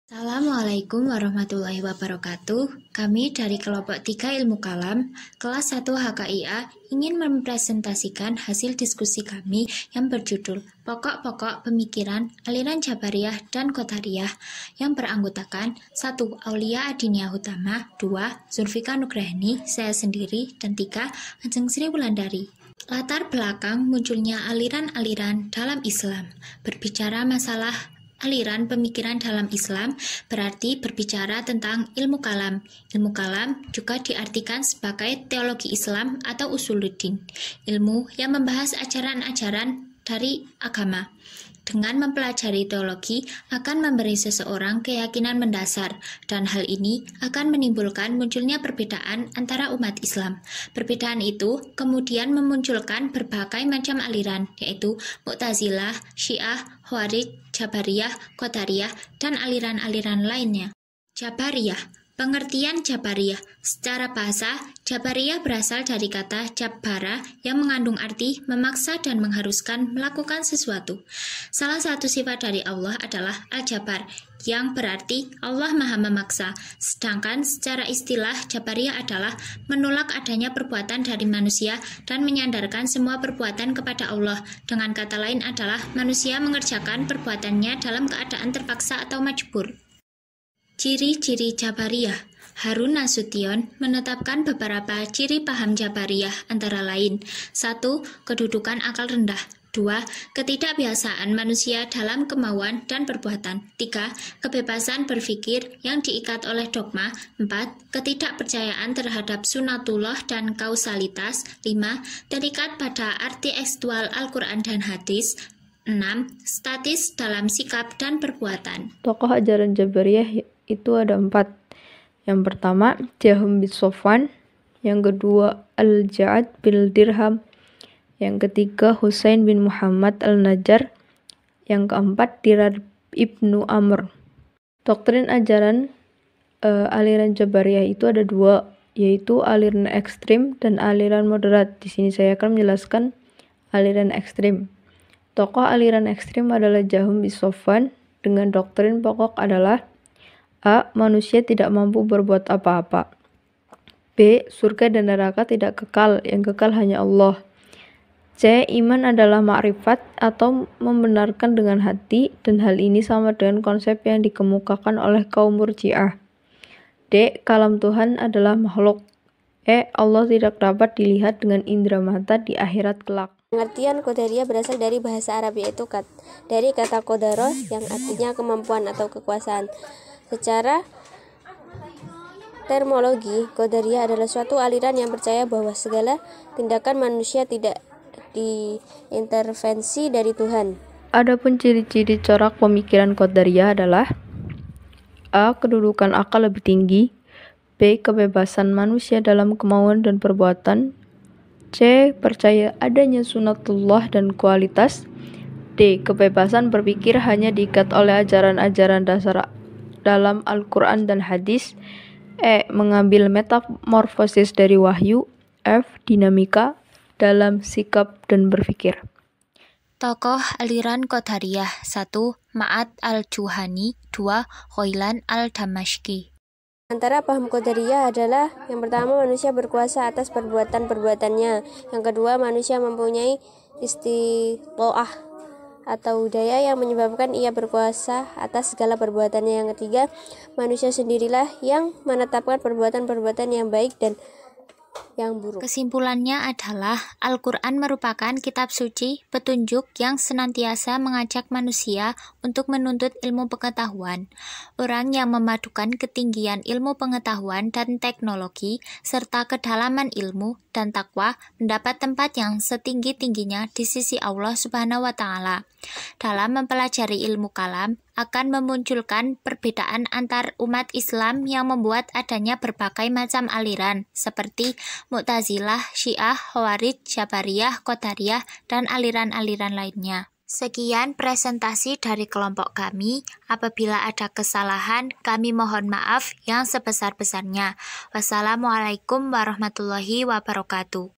Assalamualaikum warahmatullahi wabarakatuh. Kami dari kelompok 3 Ilmu Kalam, kelas 1 HKIA, ingin mempresentasikan hasil diskusi kami yang berjudul Pokok-pokok Pemikiran Aliran Jabariyah dan Qadariyah yang beranggotakan 1. Aulia Adiniyah Utama, 2. Zulfika Nugrahani, saya sendiri, dan 3. Ajeng Sri Wulandari. Latar belakang munculnya aliran-aliran dalam Islam. Berbicara masalah aliran pemikiran dalam Islam berarti berbicara tentang ilmu kalam. Ilmu kalam juga diartikan sebagai teologi Islam atau usuluddin, ilmu yang membahas ajaran-ajaran dari agama. Dengan mempelajari teologi akan memberi seseorang keyakinan mendasar, dan hal ini akan menimbulkan munculnya perbedaan antara umat Islam. Perbedaan itu kemudian memunculkan berbagai macam aliran, yaitu Mu'tazilah, Syiah, Khawarij, Jabariyah, Qadariyah, dan aliran-aliran lainnya. Jabariyah. Pengertian Jabariyah. Secara bahasa, Jabariyah berasal dari kata Jabbara yang mengandung arti memaksa dan mengharuskan melakukan sesuatu. Salah satu sifat dari Allah adalah Al-Jabbar, yang berarti Allah Maha Memaksa. Sedangkan secara istilah, Jabariyah adalah menolak adanya perbuatan dari manusia dan menyandarkan semua perbuatan kepada Allah. Dengan kata lain adalah manusia mengerjakan perbuatannya dalam keadaan terpaksa atau majbur. Ciri-ciri Jabariyah. Harun Nasution menetapkan beberapa ciri paham Jabariyah antara lain: 1. Kedudukan akal rendah. 2. Ketidakbiasaan manusia dalam kemauan dan perbuatan. 3. Kebebasan berpikir yang diikat oleh dogma. 4. Ketidakpercayaan terhadap sunatullah dan kausalitas. 5. Terikat pada arti tekstual Al-Quran dan hadis. 6. Statis dalam sikap dan perbuatan. Tokoh ajaran Jabariyah itu ada 4. Yang pertama, Jahm bin Safwan. Yang kedua, Al-Ja'ad bin Dirham. Yang ketiga, Husain bin Muhammad Al-Najjar. Yang keempat, Dirar ibnu Amr. Doktrin ajaran aliran Jabariyah itu ada 2, yaitu aliran ekstrim dan aliran moderat. Di sini saya akan menjelaskan aliran ekstrim. Tokoh aliran ekstrim adalah Jahm bin Safwan dengan doktrin pokok adalah: A. Manusia tidak mampu berbuat apa-apa. B. Surga dan neraka tidak kekal, yang kekal hanya Allah. C. Iman adalah ma'rifat atau membenarkan dengan hati, dan hal ini sama dengan konsep yang dikemukakan oleh kaum Murji'ah. D. Kalam Tuhan adalah makhluk. E. Allah tidak dapat dilihat dengan indera mata di akhirat kelak. Pengertian Qadariyah berasal dari bahasa Arab, yaitu dari kata qadara yang artinya kemampuan atau kekuasaan. Secara terminologi, Qadariyah adalah suatu aliran yang percaya bahwa segala tindakan manusia tidak diintervensi dari Tuhan. Adapun ciri-ciri corak pemikiran Qadariyah adalah: A. Kedudukan akal lebih tinggi. B. Kebebasan manusia dalam kemauan dan perbuatan. C. Percaya adanya sunatullah dan kualitas. D. Kebebasan berpikir hanya diikat oleh ajaran-ajaran dasar dalam Al-Quran dan hadis. E. Mengambil metamorfosis dari wahyu. F. Dinamika dalam sikap dan berpikir. Tokoh aliran Qadariyah. 1. Ma'ad al-Juhani. 2. Khailan al-Damashqi. Antara paham Qadariyah adalah: yang pertama, manusia berkuasa atas perbuatan-perbuatannya. Yang kedua, manusia mempunyai istiqoah atau daya yang menyebabkan ia berkuasa atas segala perbuatannya. Yang ketiga, manusia sendirilah yang menetapkan perbuatan-perbuatan yang baik dan yang buruk. Kesimpulannya adalah Al-Quran merupakan kitab suci, petunjuk yang senantiasa mengajak manusia untuk menuntut ilmu pengetahuan. Orang yang memadukan ketinggian ilmu pengetahuan dan teknologi, serta kedalaman ilmu dan takwa mendapat tempat yang setinggi-tingginya di sisi Allah Subhanahu wa Ta'ala. Dalam mempelajari ilmu kalam, akan memunculkan perbedaan antar umat Islam yang membuat adanya berbagai macam aliran, seperti Mu'tazilah, Syiah, Khawarij, Jabariyah, Qadariyah, dan aliran-aliran lainnya. Sekian presentasi dari kelompok kami. Apabila ada kesalahan, kami mohon maaf yang sebesar-besarnya. Wassalamualaikum warahmatullahi wabarakatuh.